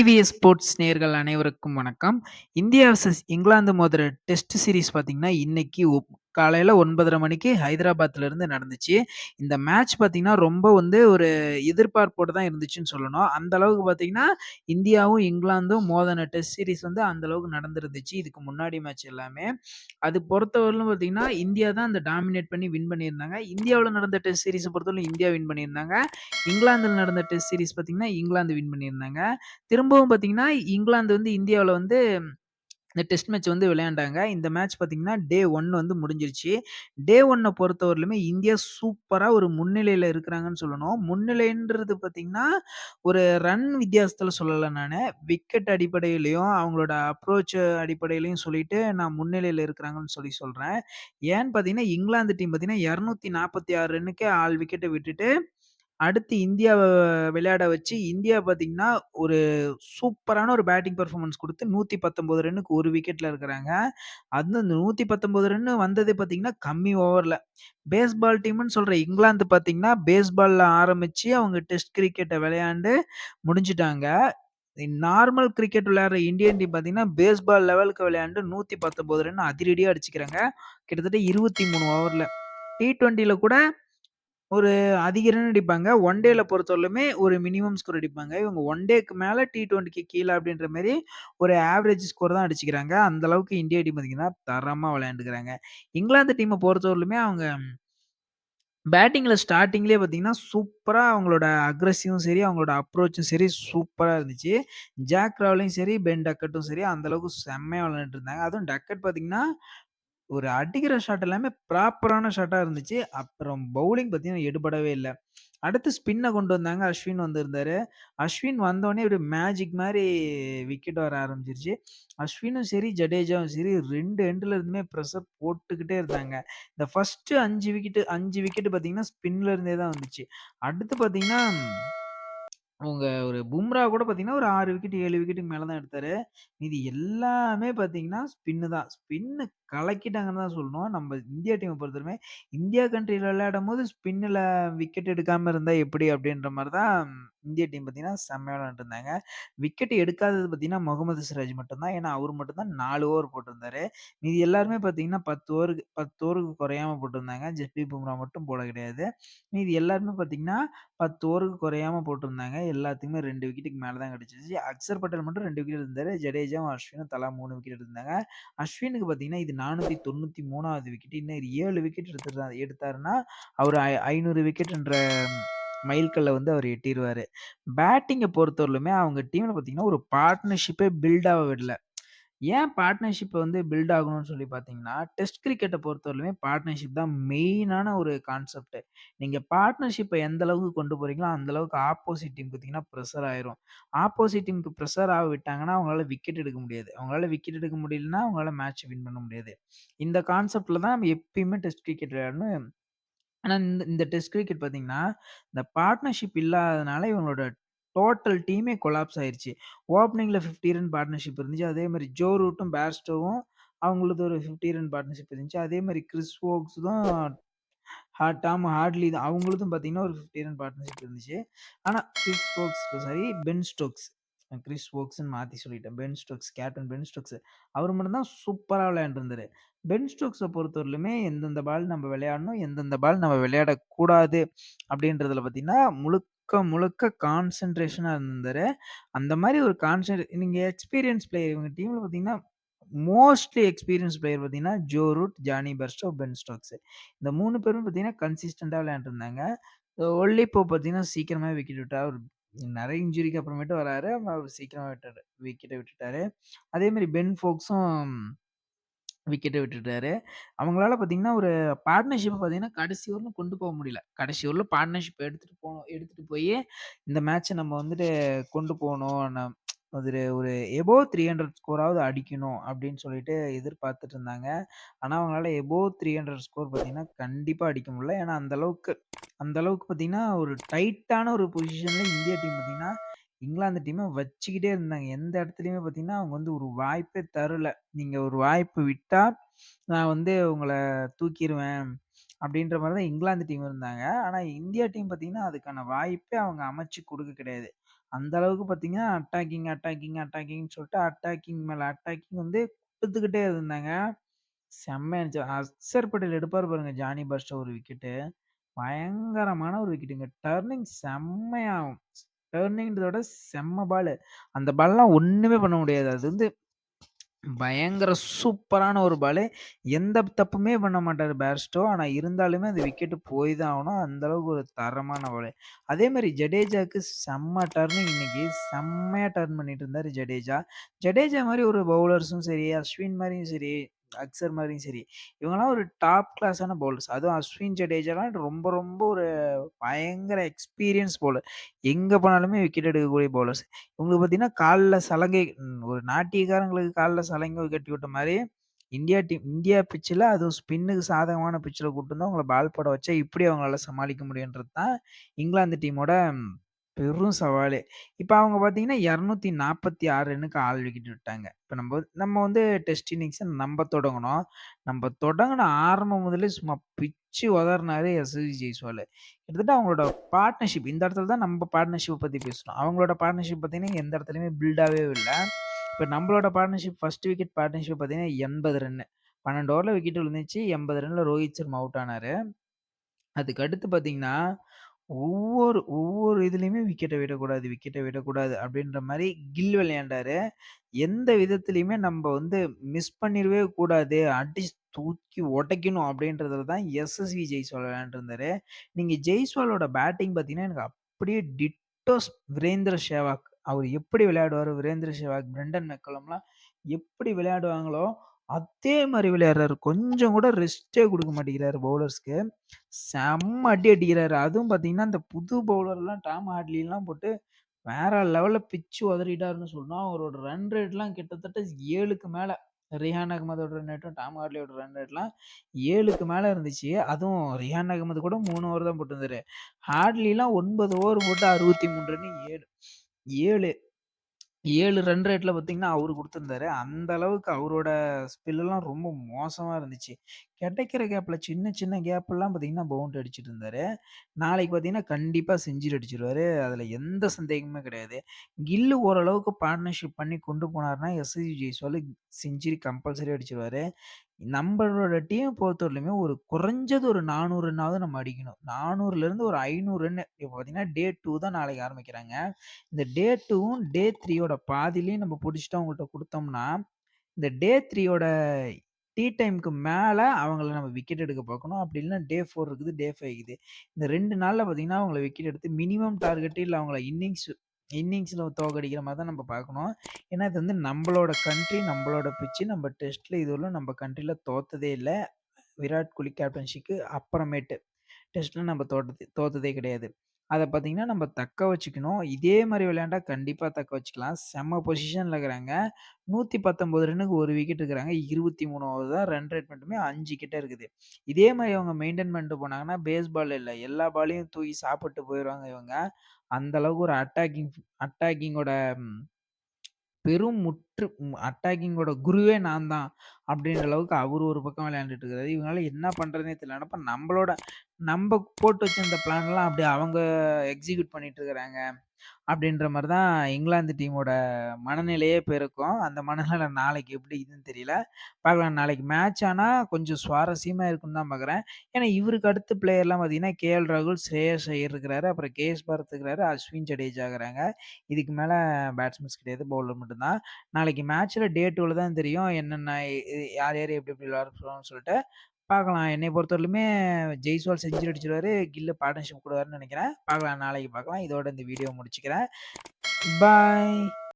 TVS sports நேயர்கள் அனைவருக்கும் வணக்கம். இந்தியா வெர்சஸ் இங்கிலாந்து மோதுற டெஸ்ட் சீரிஸ் பார்த்தீங்கன்னா, இன்னைக்கு காலையில 9:30 மணிக்கு ஹைதராபாத்ல இருந்து நடந்துச்சு. இந்த மேட்ச் பார்த்தீங்கன்னா, ரொம்ப ஒரு எதிர்பார்ப்போட தான் இருந்துச்சுன்னு சொல்லணும். அந்த அளவுக்கு பார்த்தீங்கன்னா, இந்தியாவும், இங்கிலாந்தும் மோதுன டெஸ்ட் சீரிஸ் அந்த அளவுக்கு நடந்திருந்துச்சு. இதுக்கு முன்னாடி மேட்ச் எல்லாமே. அது பொறுத்தவரையிலும் பார்த்தீங்கன்னா, இந்தியா தான் அந்த டாமினேட் பண்ணி வின் பண்ணியிருந்தாங்க. இந்தியாவுல நடந்த டெஸ்ட் சீரிஸ பொறுத்தவரையிலும் இந்தியா வின் பண்ணியிருந்தாங்க. இங்கிலாந்துல நடந்த டெஸ்ட் சீரிஸ் பார்த்தீங்கன்னா, இங்கிலாந்து வின் பண்ணியிருந்தாங்க. திரும்பவும் பார்த்தீங்கன்னா, இங்கிலாந்து இந்தியாவுல இந்த டெஸ்ட் மேட்ச் விளையாண்டாங்க. இந்த மேட்ச் பார்த்தீங்கன்னா, டே 1 முடிஞ்சிருச்சு. டே 1 பொறுத்தவரையிலுமே இந்தியா சூப்பரா ஒரு முன்னிலையில இருக்கிறாங்கன்னு சொல்லணும். முன்னிலைன்றது பார்த்தீங்கன்னா, ஒரு ரன் வித்தியாசத்துல சொல்லல நானு. விக்கெட் அடிப்படையிலயும், அவங்களோட அப்ரோச் அடிப்படையிலயும் சொல்லிட்டு நான் முன்னிலையில இருக்கிறாங்கன்னு சொல்றேன். ஏன்னு பார்த்தீங்கன்னா, இங்கிலாந்து டீம் பார்த்தீங்கன்னா, 246 ரன்னுக்கே ஆல் விக்கெட்ட விட்டுட்டு அடுத்து இந்தியாவ விளையாட வச்சு, இந்தியா பார்த்தீங்கன்னா, ஒரு சூப்பரான ஒரு பேட்டிங் பெர்ஃபார்மன்ஸ் குடுத்து 119 ரன்னுக்கு 1 விக்கெட்ல இருக்கிறாங்க. அந்த 119 ரன்னு வந்தது பார்த்தீங்கன்னா, கம்மி ஓவர்ல. பேஸ்பால் டீம்ன்னு சொல்ற இங்கிலாந்து பார்த்தீங்கன்னா, பேஸ்பால்ல ஆரம்பிச்சு அவங்க டெஸ்ட் கிரிக்கெட்ட விளையாண்டு முடிச்சுட்டாங்க. நார்மல் கிரிக்கெட் விளையாடுற இந்தியன் டீம் பார்த்தீங்கன்னா, பேஸ்பால் லெவலுக்கு விளையாண்டு 119 ரன் அதிரடியா அடிச்சுக்கிறாங்க. கிட்டத்தட்ட 23 ஓவர்ல. T20ல கூட ஒரு அதிக ரன் அடிப்பாங்க. ஒன் டேல பொறுத்தவரையிலுமே ஒரு மினிமம் ஸ்கோர் அடிப்பாங்க. இவங்க ஒன் டேக்கு மேல T20க்கு கீழ அப்படின்ற மாரி ஒரு ஆவரேஜ் ஸ்கோர் தான் அடிச்சுக்கிறாங்க. அந்த அளவுக்கு இந்தியா டீம் பார்த்தீங்கன்னா, தரமா விளையாண்டுக்கிறாங்க. இங்கிலாந்து டீம்ம பொறுத்தவரையிலுமே அவங்க பேட்டிங்ல ஸ்டார்ட்டிங்லயே பார்த்தீங்கன்னா, சூப்பரா அவங்களோட அக்ரெஸ்ஸிவும் சரி, அவங்களோட அப்ரோச்சும் சரி சூப்பரா இருந்துச்சு. ஜாக் ராவலும் சரி, பென் டக்கட்டும் சரி அந்த அளவுக்கு செம்மையா விளையாண்டுட்டு இருந்தாங்க. அதுவும் டக்கட் பார்த்தீங்கன்னா ஒரு அடிக்கிற ஷாட் எல்லாமே ப்ராப்பரான ஷாட்டா இருந்துச்சு. அப்புறம் பவுலிங் பார்த்தீங்கன்னா, எடுபடவே இல்ல. அடுத்து ஸ்பின்ன கொண்டு வந்தாங்க. அஸ்வின் வந்திருந்தாரு. அஸ்வின் வந்தோனே ஒரு மேஜிக் மாரி விக்கெட் வர ஆரம்பிச்சுருச்சு. அஸ்வினும் சரி, ஜடேஜாவும் சரி 2 எண்ட்ல இருந்துமே பிரஷர் போட்டுக்கிட்டே இருந்தாங்க. இந்த ஃபர்ஸ்ட்டு 5 விக்கெட் பார்த்தீங்கன்னா, ஸ்பின்ல இருந்தே தான் வந்துச்சு. அடுத்து பார்த்தீங்கன்னா அவங்க ஒரு பும்ரா கூட பார்த்தீங்கன்னா, ஒரு 6 விக்கெட், 7 விக்கெட்டுக்கு மேல தான் எடுத்தாரு. மீதி எல்லாமே பார்த்தீங்கன்னா, ஸ்பின்னு தான். ஸ்பின்னு கலக்கிட்டாங்கன்னு தான் சொல்லணும். நம்ம இந்தியா டீம பொறுத்தவரையுமே, இந்தியா கண்ட்ரில விளையாடும்போது ஸ்பின்னுல விக்கெட் எடுக்காம இருந்தா எப்படி? அப்படின்ற மாரி தான் இந்திய டீம் பார்த்தீங்கன்னா, செம்மையா விளையாண்டுருந்தாங்க. விக்கெட் எடுக்காதது பார்த்தீங்கன்னா, முகமது சிராஜ் மட்டும் தான். ஏன்னா, அவரு மட்டும் தான் 4 ஓவர் போட்டிருந்தாரு. மீதி எல்லாருமே பார்த்தீங்கன்னா, 10 ஓவருக்கு குறையாம போட்டிருந்தாங்க. ஜஸ்பீத் பும்ரா மட்டும் போட கிடையாது. மீதி எல்லாருமே பார்த்தீங்கன்னா 10 ஓவருக்கு குறையாம போட்டிருந்தாங்க. எல்லாத்துக்குமே 2 விக்கெட்டுக்கு மேல தான் கிடைச்சுச்சு. அக்ஸர் பட்டேல் மட்டும் 2 விக்கெட் இருந்தாரு. ஜடேஜாவும், அஸ்வினும் தலா 3 விக்கெட் எடுத்திருந்தாங்க. அஸ்வினுக்கு பார்த்தீங்கன்னா, இது 493வது விக்கெட். இன்னும் 7 விக்கெட் எடுத்தாருன்னா, அவரு 500 விக்கெட்ன்ற மைல்கல்ல அவரு எட்டிருவாரு. பேட்டிங்க பொறுத்தவரையிலுமே அவங்க டீம்ல பார்த்தீங்கன்னா, ஒரு பார்ட்னர்ஷிப்பே பில்ட் ஆக விடல. ஏன் பார்ட்னர்ஷிப் பில்ட் ஆகணும்னு சொல்லி பார்த்தீங்கன்னா, டெஸ்ட் கிரிக்கெட்ட பொறுத்தவரையிலுமே பார்ட்னர்ஷிப் தான் மெயினான ஒரு கான்செப்ட். நீங்க பார்ட்னர்ஷிப்ப எந்த அளவுக்கு கொண்டு போறீங்களோ, அந்த அளவுக்கு ஆப்போசிட் டீம் பார்த்தீங்கன்னா பிரஷர் ஆயிரும். ஆப்போசிட் டீம்க்கு பிரஷர் ஆக விட்டாங்கன்னா, அவங்களால விக்கெட் எடுக்க முடியாது. அவங்களால விக்கெட் எடுக்க முடியலன்னா, அவங்களால மேட்ச் வின் பண்ண முடியாது. இந்த கான்செப்ட்ல தான் நம்ம எப்பயுமே டெஸ்ட் கிரிக்கெட் விளையாடணும். ஆனா, இந்த இந்த டெஸ்ட் கிரிக்கெட் பார்த்தீங்கன்னா, இந்த பார்ட்னர்ஷிப் இல்லாதனால இவங்களோட டோட்டல் டீமே கொலாப்ஸ் ஆயிருச்சு. ஓப்பனிங்ல 50 ரன் பார்ட்னர்ஷிப் இருந்துச்சு. அதே மாரி ஜோ ரூட்டும், பேர்ஸ்டோவும் அவங்களது ஒரு 50 ரன் பார்ட்னர்ஷிப் இருந்துச்சு. அதே மாரி கிறிஸ் வோக்ஸ்தும் டாம் ஹார்ட்லி தான். அவங்களுதும் பார்த்தீங்கன்னா, ஒரு 50 ரன் பார்ட்னர்ஷிப் இருந்துச்சு. ஆனா, Chris Woakes sorry Ben Stokes. Chris வோக்ஸ்ன்னு மாத்தி சொல்லிட்டேன். Ben Stokes, captain Ben Stokes. அவரு மட்டும் தான் சூப்பரா விளையாண்டுருந்தாரு. பென் ஸ்டோக்ஸ பொறுத்தவரையிலுமே எந்தெந்த பால் நம்ம விளையாடணும், எந்தெந்த பால் நம்ம விளையாடக்கூடாது அப்படின்றதுல பார்த்தீங்கன்னா, முழுக்க கான்சன்ட்ரேஷனா இருந்திருந்தாரு. அந்த மாரி ஒரு நீங்க எக்ஸ்பீரியன்ஸ் பிளேயர் இவங்க டீம்ல பார்த்தீங்கன்னா, மோஸ்ட்லி எக்ஸ்பீரியன்ஸ் பிளேயர் பார்த்தீங்கன்னா, Joe Root, Jonny Bairstow, Ben Stokes. இந்த 3 பேருமே பார்த்தீங்கன்னா, கன்சிஸ்டன்ட்டா விளையாண்டுருந்தாங்க. ஒன்லி இப்போ பார்த்தீங்கன்னா, சீக்கிரமாவே விக்கெட் விட்டாரு. அவரு நெறைய இன்ஜுரிக்கு அப்புறமேட்டு வராரு. அவரு சீக்கிரமா விக்கெட்ட விட்டுட்டாரு. அதே மாரி பென் ஃபோக்ஸும் விக்கெட்ட விட்டுட்டாரு. அவங்களால பார்த்தீங்கன்னா, ஒரு பார்ட்னர்ஷிப்ப பார்த்தீங்கன்னா, கடைசி வரலும் கொண்டு போக முடியல. கடைசி வரலும் பார்ட்னர்ஷிப் எடுத்துட்டு போயி, இந்த மேட்ச நம்ம கொண்டு போணும். அதில ஒரு எபோவ் 300 ஸ்கோராவது அடிக்கணும் அப்படின்னு சொல்லிட்டு எதிர்பார்த்துட்டு இருந்தாங்க. ஆனா, அவங்களால எபோவ் 300 ஸ்கோர் பார்த்தீங்கன்னா, கண்டிப்பா அடிக்க முடியல. ஏன்னா, அந்த அளவுக்கு பார்த்தீங்கன்னா, ஒரு டைட்டான ஒரு பொசிஷன்ல இந்தியா டீம் பார்த்தீங்கன்னா, இங்கிலாந்து டீம வச்சுக்கிட்டே இருந்தாங்க. எந்த இடத்துலயுமே பார்த்தீங்கன்னா, அவங்க ஒரு வாய்ப்பே தரல. நீங்க ஒரு வாய்ப்பு விட்டா, நான் உங்கள தூக்கிருவேன். அப்படின்ற மாரி தான் இங்கிலாந்து டீம் இருந்தாங்க. ஆனா, இந்தியா டீம் பார்த்தீங்கன்னா, அதுக்கான வாய்ப்பே அவங்க அமைச்சு குடுக்க கிடையாது. அந்த அளவுக்கு பார்த்தீங்கன்னா, அட்டாக்கிங்ன்னு சொல்லிட்டு அட்டாக்கிங் மேல அட்டாக்கிங் வந்து குடுத்துக்கிட்டே இருந்தாங்க. செம்மையா இருந்துச்சு. அக்சர் பட்டேல் எடுப்பாரு பாருங்க ஜானி பர்ஸ்ட் ஒரு விக்கெட்டு. பயங்கரமான ஒரு விக்கெட்டுங்க. டர்னிங் செம்மையாகும். டர்னிங்ன்றத விட செம்ம பாலு. அந்த பால்லாம் ஒண்ணுமே பண்ண முடியாது. அது வந்து பயங்கர சூப்பரான ஒரு பாலு. எந்த தப்புமே பண்ண மாட்டாரு பேர்ஸ்டோ. ஆனா இருந்தாலுமே அந்த விக்கெட் போய் தான் ஆகணும். அந்த அளவுக்கு ஒரு தரமான பாலு. அதே மாரி ஜடேஜாக்கு செம்ம டர்னிங் இன்னைக்கு. செம்மையா டர்ன் பண்ணிட்டு இருந்தாரு ஜடேஜா. ஜடேஜா மாரி ஒரு பவுலர்ஸும் சரி, அஸ்வின் மாரியும் சரி, அக்சர் மாரியும் சரி, இவங்கலாம் ஒரு டாப் கிளாஸான பவுலர்ஸ். அதுவும் அஸ்வின், ஜடேஜாலாம் ரொம்ப ரொம்ப ஒரு பயங்கர எக்ஸ்பீரியன்ஸ் பவுலர். எங்க போனாலுமே விக்கெட் எடுக்கக்கூடிய பவுலர்ஸ். உங்களுக்கு பார்த்தீங்கன்னா, கால்ல சலங்கை ஒரு நாட்டியக்காரங்களுக்கு கால்ல சலங்கை கட்டி விட்ட மாரி, இந்தியா பிட்ச்ல அதுவும் ஸ்பின்னுக்கு சாதகமான பிட்ச்ல கூட்டு வந்து அவங்கள பால் போட வச்சா, எப்படி அவங்களால சமாளிக்க முடியுன்றது தான் இங்கிலாந்து டீமோட பெரும் சவாலே. இப்ப அவங்க பார்த்தீங்கன்னா, 246 ரன்னுக்கு ஆல் விக்கெட் விட்டாங்க. இப்ப நம்ம வந்து டெஸ்ட் இன்னிங்ஸ நம்ப தொடங்குனோம். நம்ப தொடங்குன ஆரம்பம் முதலே சும்மா பிச்சு உதறுனாரு எஸ்எஸ்வி ஜெய்ஸ்வாலு. கிட்டத்தட்ட அவங்களோட பார்ட்னர்ஷிப் இந்த இடத்துல தான் நம்ம பார்ட்னர்ஷிப் பத்தி பேசணும். அவங்களோட பார்ட்னர்ஷிப் பார்த்தீங்கன்னா, எந்த இடத்துலயுமே பில்ட் ஆவே இல்ல. இப்ப நம்மளோட பார்ட்னர்ஷிப் ஃபர்ஸ்ட் விக்கெட் பார்ட்னர்ஷிப் பார்த்தீங்கன்னா 80 ரன்னு. 12 ஓவர்ல விக்கெட் விழுந்துச்சு. 80 ரன்ல ரோஹித் சர்மா அவுட் ஆனாரு. அதுக்கு அடுத்து பார்த்தீங்கன்னா, ஒவ்வொரு ஒவ்வொரு இதுலயுமே விக்கெட்ட விடக்கூடாது அப்படின்ற மாரி கில் விளையாண்டாரு. எந்த விதத்திலயுமே நம்ப வந்து மிஸ் பண்ணிறவே கூடாது. அடிச்சு தூக்கி உடைக்கணும் அப்படின்றதுல தான் எஸ்எஸ்வி ஜெய்ஸ்வால் விளையாண்டுருந்தாரு. நீங்க ஜெய்ஸ்வாலோட பேட்டிங் பார்த்தீங்கன்னா, எனக்கு அப்படியே டிட்டோஸ் வீரேந்திர சேவாக். அவரு எப்படி விளையாடுவாரு, வீரேந்திர சேவாக், பிரண்டன் மெக்கல்லம்லாம் எப்படி விளையாடுவாங்களோ, அதே மாரி விளையாடுறாரு. கொஞ்சம் கூட ரெஸ்ட்டே குடுக்க மாட்டேங்கிறாரு பவுலர்ஸ்க்கு. செம்ம அடி அடிக்கிறாரு. அதுவும் பார்த்தீங்கன்னா, இந்த புது பவுலர்லாம் டாம் ஹாட்லிலாம் போட்டு வேற லெவல்ல பிச்சு உதறிட்டாருன்னு சொல்லணும். அவரோட ரன் ரேட்லாம் கிட்டத்தட்ட 7க்கு மேல. ரிஹான் அகமதோட ரன் ரேட்டும், டாம் ஹார்டியோட ரன் ரேட்லாம் 7க்கு மேல இருந்துச்சு. அதுவும் ரிஹான் அகமது கூட 3 ஓவர் தான் போட்டிருந்தாரு. ஹார்ட்லிலாம் 9 ஓவர் போட்டு 63 ரன் 7 7 ரன் ரேட்ல பார்த்தீங்கன்னா, அவரு குடுத்திருந்தாரு. அந்த அளவுக்கு அவரோட ஸ்பெல்லாம் ரொம்ப மோசமா இருந்துச்சு. கிடைக்கிற கேப்ல சின்ன சின்ன கேப்லாம் பார்த்தீங்கன்னா, பவுண்டரி அடிச்சுட்டு இருந்தாரு. நாளைக்கு பார்த்தீங்கன்னா, கண்டிப்பா செஞ்சுரி அடிச்சுருவாரு. அதுல எந்த சந்தேகமுமே கிடையாது. கில்லு ஓரளவுக்கு பார்ட்னர்ஷிப் பண்ணி கொண்டு போனாருன்னா, எஸ்எஸ்வி ஜெய்ஸ்வால் செஞ்சுரி கம்பல்சரி அடிச்சுருவாரு. நம்பளோட டீம் பொறுத்தவரையிலுமே ஒரு குறைஞ்சது ஒரு 400 ரன்னாவது நம்ம அடிக்கணும். 400லேருந்து ஒரு 500 ரன்னு. இப்ப பார்த்தீங்கன்னா, டே 2 தான் நாளைக்கு ஆரம்பிக்கிறாங்க. இந்த டே 2வும், டே 3யோட பாதியிலயும் நம்ம புடிச்சுட்டு அவங்கள்ட்ட குடுத்தோம்னா, இந்த டே 3யோட டீ டைம்க்கு மேல அவங்கள நம்ம விக்கெட் எடுக்க பார்க்கணும். அப்படி இல்லன்னா டே 4 இருக்குது, டே 5 இருக்குது. இந்த 2 நாள்ல பார்த்தீங்கன்னா, அவங்கள விக்கெட் எடுத்து மினிமம் டார்கெட் இல்ல அவங்கள இன்னிங்ஸ்ல தோற்கடிக்கிற மாரி தான் நம்ம பார்க்கணும். ஏன்னா, இது வந்து நம்பளோட கண்ட்ரி, நம்பளோட பிட்ச். நம்ம டெஸ்ட்ல இதுவரையிலும் நம்ம கண்ட்ரில தோத்ததே இல்ல. விராட் கோலி கேப்டன்ஷிக்கு அப்புறமேட்டு. டெஸ்ட்ல நம்ம தோத்ததே கிடையாது. அத பார்த்தீங்கன்னா, நம்ம தக்க வச்சுக்கணும். இதே மாரி விளையாண்டா கண்டிப்பா தக்க வச்சுக்கலாம். செம்ம பொசிஷன்ல இருக்கிறாங்க. 119 ரன்னுக்கு 1 விக்கெட் இருக்கிறாங்க. 23 ஓவர் தான் ரன் ரேட் மட்டுமே 5 கிட்ட இருக்குது. இதே மாரி அவங்க மெயின்டெயின் பண்ணிட்டு போனாங்கன்னா, பேஸ் பால் இல்ல. எல்லா பாலையும் தூக்கி சாப்பிட்டு போயிருவாங்க இவங்க. அந்த அளவுக்கு ஒரு அட்டாக்கிங்கோட அட்டாக்கிங்கோட குருவே நான் தான். அப்படின்ற அளவுக்கு அவரு ஒரு பக்கம் விளையாண்டுட்டு இருக்காரு. இவங்களால என்ன பண்றதுன்னே தெரியல. அப்ப நம்ப போட்டு வச்சிருந்த பிளான்லாம் அப்படியே அவங்க எக்ஸிக்யூட் பண்ணிட்டு இருக்கிறாங்க. அப்படின்ற மாரி தான் இங்கிலாந்து டீமோட மனநிலையே இப்ப இருக்கும். அந்த மனநிலை நாளைக்கு எப்படி இருக்குன்னு தெரியல. பார்க்கலாம் நாளைக்கு மேட்ச் ஆனா கொஞ்சம் சுவாரஸ்யமா இருக்கும்னு தான் பார்க்குறேன். ஏன்னா இவருக்கு அடுத்த பிளேயர்லாம் பார்த்தீங்கன்னா, கேஎல் ராகுல், ஸ்ரேயஸ் ஐயர் இருக்கிறாரு. அப்புறம் கேஎஸ் பரத் இருக்கிறாரு. அஸ்வின் ஜடேஜா இருக்கிறாங்க. இதுக்கு மேல பேட்ஸ்மேன்ஸ் கிடையாது. பவுலர் மட்டும் தான். நாளைக்கு மேட்ச்ல டே 2ல தான் தெரியும். என்னென்ன யார் யார் எப்படி எப்படி விளையாட போறாங்கன்னு சொல்லிட்டு. பார்க்கலாம். என்னைய பொறுத்தவரையிலுமே ஜெய்ஸ்வால் செஞ்சுரி அடிச்சுருவாரு. கில்லு பார்ட்னர்ஷிப் போடுவாருன்னு நெனைக்கிறேன். பார்க்கலாம் நாளைக்கு பார்க்கலாம். இதோட இந்த வீடியோ முடிச்சுக்கிறேன். பாய்.